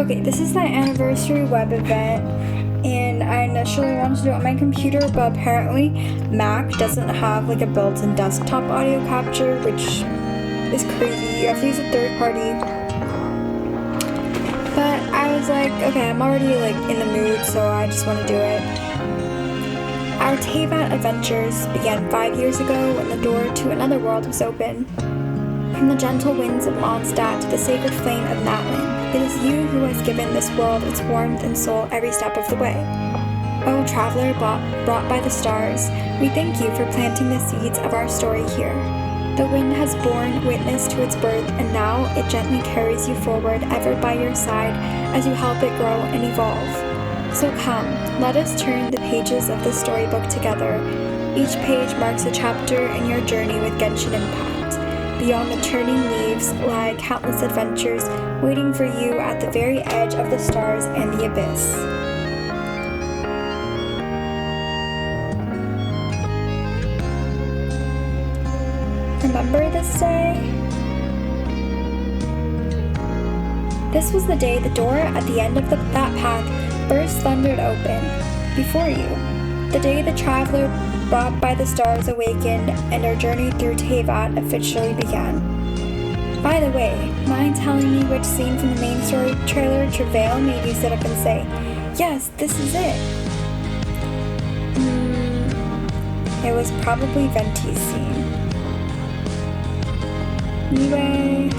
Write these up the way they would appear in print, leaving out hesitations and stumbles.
Okay, this is the anniversary web event, and I initially wanted to do it on my computer, but apparently Mac doesn't have like a built-in desktop audio capture, which is crazy. You have to use a third party. But I was like, okay, I'm already like in the mood, so I just want to do it. Our Teyvat adventures began 5 years ago when the door to another world was open. From the gentle winds of Mondstadt to the sacred flame of Natlan, it is you who has given this world its warmth and soul every step of the way. O traveler brought by the stars, we thank you for planting the seeds of our story here. The wind has borne witness to its birth, and now it gently carries you forward, ever by your side, as you help it grow and evolve. So come, let us turn the pages of the storybook together. Each page marks a chapter in your journey with Genshin Impact. Beyond the turning leaves lie countless adventures waiting for you at the very edge of the stars and the abyss. Remember this day? This was the day the door at the end of that path first thundered open before you. The day the traveler brought by the stars awakened and our journey through Teyvat officially began. By the way, mind telling me which scene from the main story trailer Travail made you sit up and say, yes, this is it? It was probably Venti's scene. Anyway,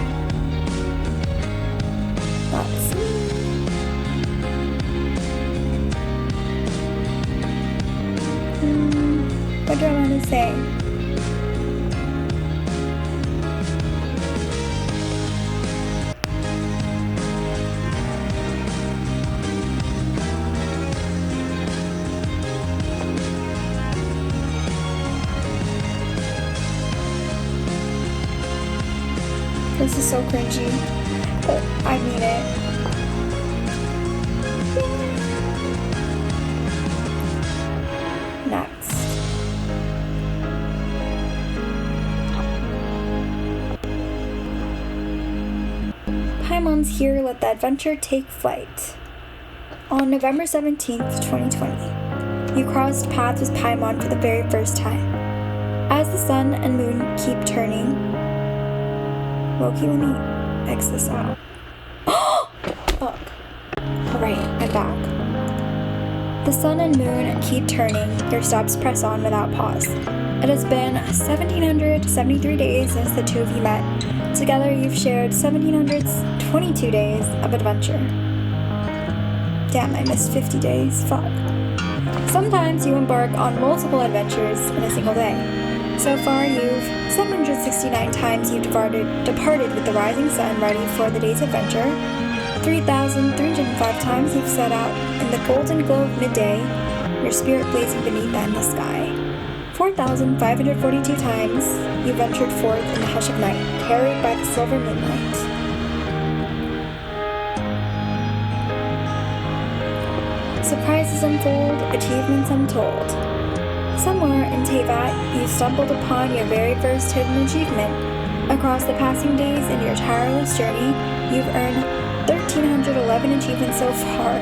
let's see. What do I want to say? This is so cringy, but I mean it. Next. Paimon's here, let the adventure take flight. On November 17th, 2020, you crossed paths with Paimon for the very first time. As the sun and moon keep turning, Loki, let me X this out. Fuck. Alright, I'm back. The sun and moon keep turning, your steps press on without pause. It has been 1,773 days since the two of you met. Together you've shared 1,722 days of adventure. Damn, I missed 50 days. Fuck. Sometimes you embark on multiple adventures in a single day. So far, 769 times you've departed with the rising sun ready for the day's adventure. 3,305 times you've set out in the golden glow of midday, your spirit blazing beneath the endless sky. 4,542 times you ventured forth in the hush of night, carried by the silver moonlight. Surprises unfold, achievements untold. Somewhere in Teyvat, you stumbled upon your very first hidden achievement. Across the passing days in your tireless journey, you've earned 1,311 achievements so far.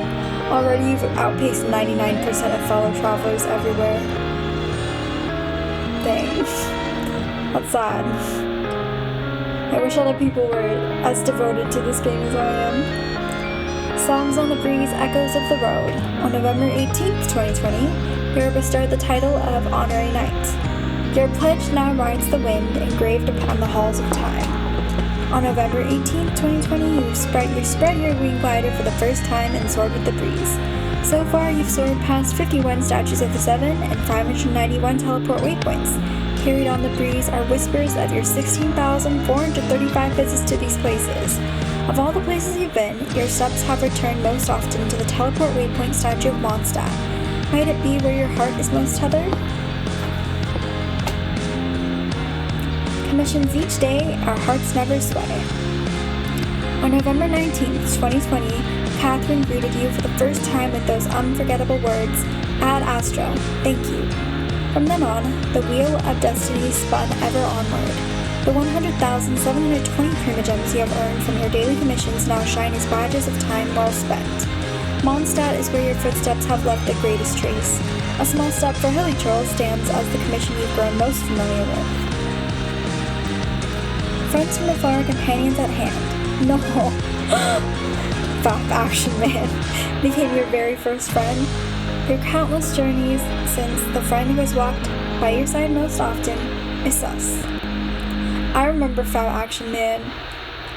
Already you've outpaced 99% of fellow travelers everywhere. Dang. That's sad. I wish other people were as devoted to this game as I am. Songs on the Breeze, Echoes of the Road. On November 18th, 2020, you are bestowed the title of Honorary Knight. Your pledge now rides the wind, engraved upon the halls of time. On November 18th, 2020, you spread your wing glider for the first time and soared with the breeze. So far, you've soared past 51 Statues of the Seven and 591 teleport waypoints. Carried on the breeze are whispers of your 16,435 visits to these places. Of all the places you've been, your steps have returned most often to the teleport waypoint statue of Mondstadt. Might it be where your heart is most tethered? Commissions each day, our hearts never sway. On November 19th, 2020, Catherine greeted you for the first time with those unforgettable words, Ad Astra, thank you. From then on, the wheel of destiny spun ever onward. The 100,720 primogems you have earned from your daily commissions now shine as badges of time well spent. Mondstadt is where your footsteps have left the greatest trace. A small step for Hilly Troll stands as the commission you've grown most familiar with. Friends from afar, companions at hand. No! Fab Action Man became your very first friend. Through countless journeys since, the friend who has walked by your side most often is us. I remember Fab Action Man.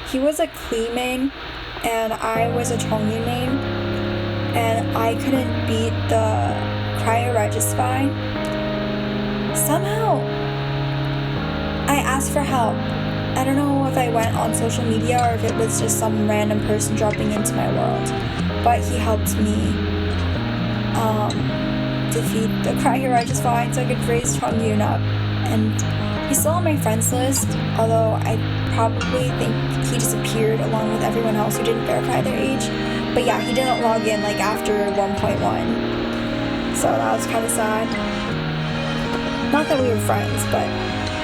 He was a Klee main, and I was a Chongyu main, and I couldn't beat the Cryo Regisfy. Somehow, I asked for help. I don't know if I went on social media or if it was just some random person dropping into my world, but he helped me defeat the Cryo Regisfy so I could raise Chongyun up, and he's still on my friends list, although I probably think he disappeared along with everyone else who didn't verify their age. But yeah, he didn't log in like after 1.1, so that was kind of sad. Not that we were friends, but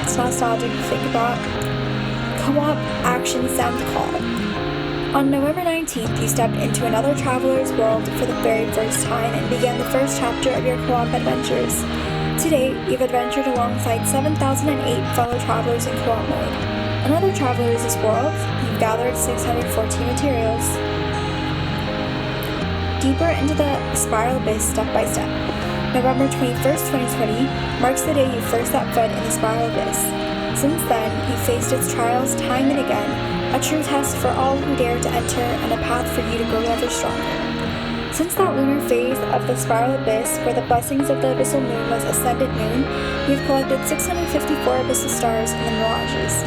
it's nostalgic to think about. Co-op action sound call. On November 19th, you stepped into another traveler's world for the very first time and began the first chapter of your co-op adventures. To date, you've adventured alongside 7,008 fellow travelers in co-op mode. Another traveler is this world. You've gathered 614 materials. Deeper into the spiral abyss step by step. November 21st, 2020 marks the day you first set foot in the spiral abyss. Since then, you've faced its trials time and again, a true test for all who dare to enter and a path for you to grow ever stronger. Since that lunar phase of the spiral abyss, where the blessings of the abyssal moon was ascendant moon, you've collected 654 abyssal stars in the mirages.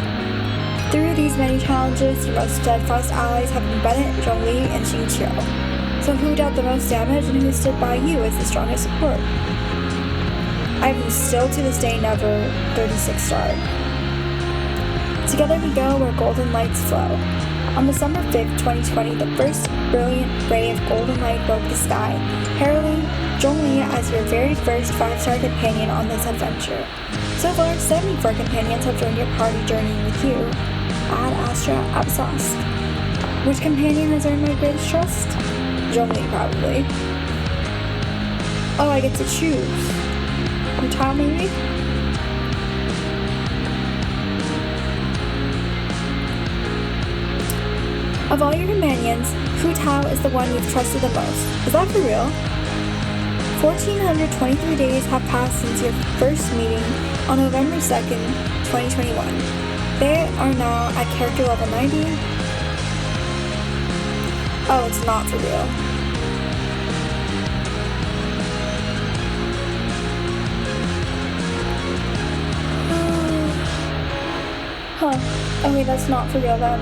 Through these many challenges, your most steadfast allies have been Bennett, Zhongli, and Xingqiu. So who dealt the most damage and who stood by you as the strongest support? I've still to this day never 36 starred. Together we go where golden lights flow. On December 5th, 2020, the first brilliant ray of golden light broke the sky, heralding Zhongli as your very first 5-star companion on this adventure. So far, 74 companions have joined your party journeying with you. Ad Astra Absast. Which companion has earned my greatest trust? Zhongli, probably. Oh, I get to choose. Hu Tao, maybe? Of all your companions, Hu Tao is the one you've trusted the most. Is that for real? 1,423 days have passed since your first meeting on November 2nd, 2021. They are now at character level 90. Oh, it's not for real. Huh. Okay, that's not for real then.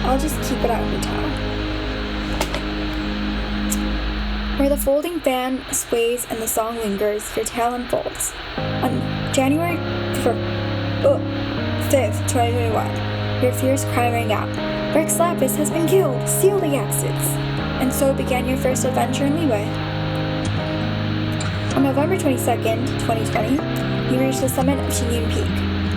I'll just keep it at Hu Tao. Where the folding fan sways and the song lingers, your tale unfolds. On January 5th, 2021, your fierce cry rang out. Rex Lapis has been killed! Seal the exits! And so began your first adventure in Liyue. On November 22nd, 2020, you reached the summit of Xingyun Peak.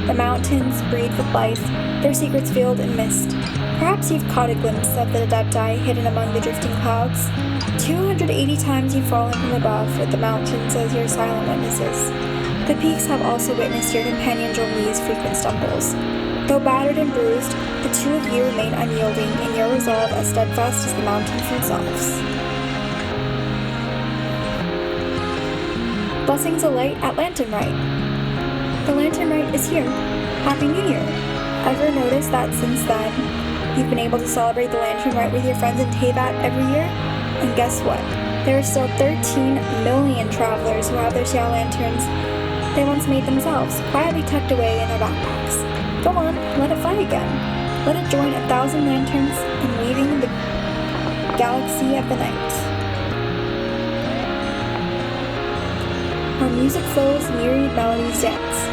The mountains breathe with life, their secrets veiled in mist. Perhaps you've caught a glimpse of the Adepti hidden among the drifting clouds. 280 times you've fallen from above, with the mountains as your silent witnesses. The peaks have also witnessed your companion Zhongli's frequent stumbles. Though battered and bruised, the two of you remain unyielding in your resolve as steadfast as the mountains themselves. Blessings alight at Lantern Rite. The Lantern Rite is here. Happy New Year! Ever noticed that since then, you've been able to celebrate the Lantern Rite with your friends in Teyvat every year? And guess what? There are still 13 million travelers who have their Xiao lanterns they once made themselves, quietly tucked away in their backpacks. Go on, let it fly again. Let it join 1,000 lanterns in weaving the galaxy of the night. Where music flows, myriad melodies dance.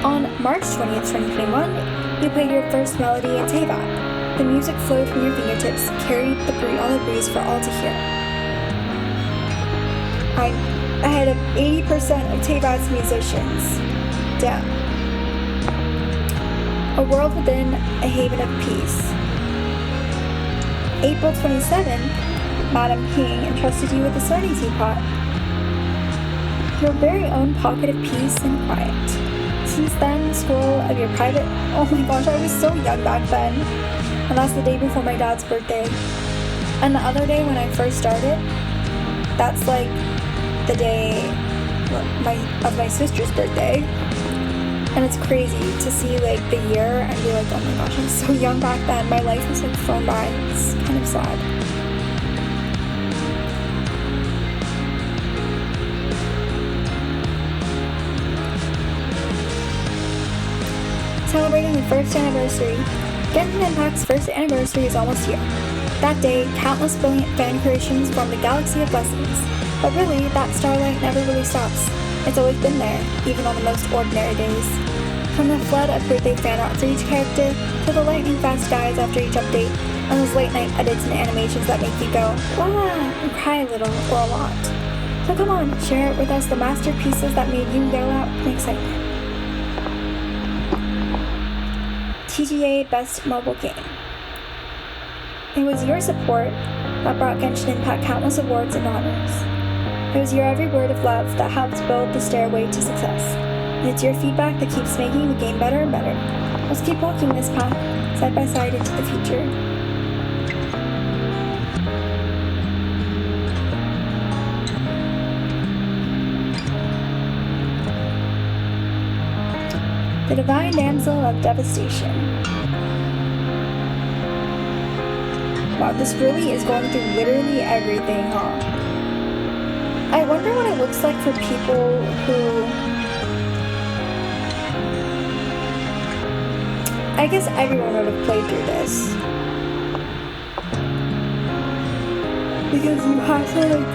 On March 20th, 2021, you played your first melody in Teyvat. The music flowed from your fingertips, carried on the breeze for all to hear. I'm ahead of 80% of Teyvat's musicians. Damn. A world within a haven of peace. April 27th, Madam King entrusted you with the Serenity Teapot. Your very own pocket of peace and quiet. Since then, the scroll of your private... Oh my gosh, I was so young back then. And that's the day before my dad's birthday. And the other day when I first started, that's like the day of my sister's birthday. And it's crazy to see like the year and be like, oh my gosh, I was so young back then. My life was like flown by. It's kind of sad. Celebrating the first anniversary. Genshin Impact's first anniversary is almost here. That day, countless brilliant fan creations form the galaxy of blessings. But really, that starlight never really stops. It's always been there, even on the most ordinary days. From the flood of birthday fan art for each character, to the lightning-fast guides after each update, and those late-night edits and animations that make you go, "Wah!" and cry a little, or a lot. So come on, share it with us, the masterpieces that made you yell out in excitement. TGA Best Mobile Game. It was your support that brought Genshin Impact countless awards and honors. It was your every word of love that helped build the stairway to success. And it's your feedback that keeps making the game better and better. Let's keep walking this path, side by side into the future. The Divine Damsel of Devastation. Wow, this really is going through literally everything, huh? I wonder what it looks like for people who... I guess everyone would have played through this. Because you have to, like,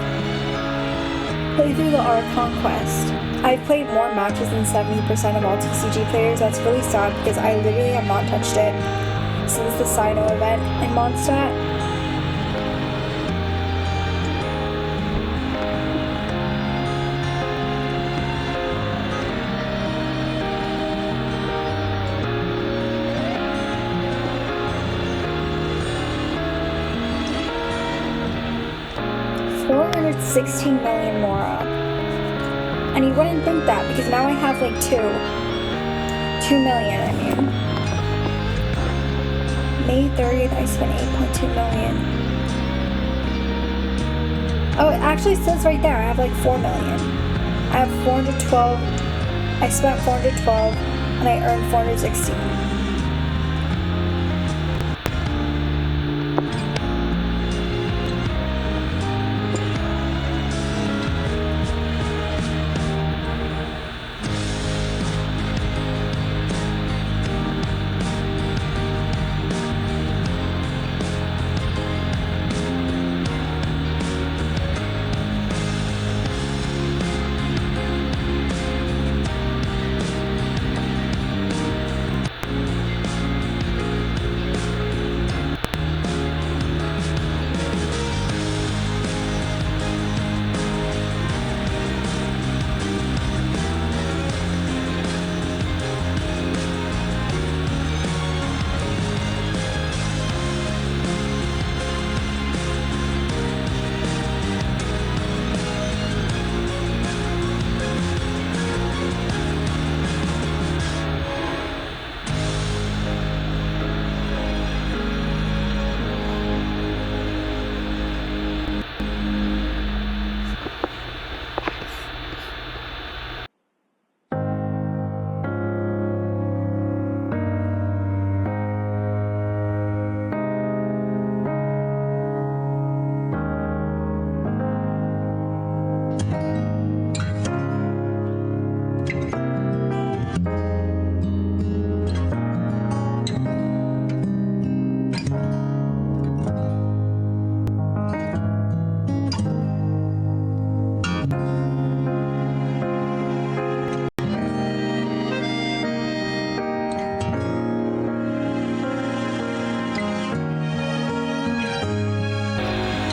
play through the Archon quest. I've played more matches than 70% of all TCG players. That's really sad because I literally have not touched it since the Sino event in Mondstadt. 416 million more up. And you wouldn't think that because now I have like 2 million, I mean. May 30th, I spent 8.2 million. Oh, it actually says right there, I have like 4 million. I have 412, I spent 412, and I earned 416.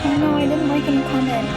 Oh no, I didn't like any comment.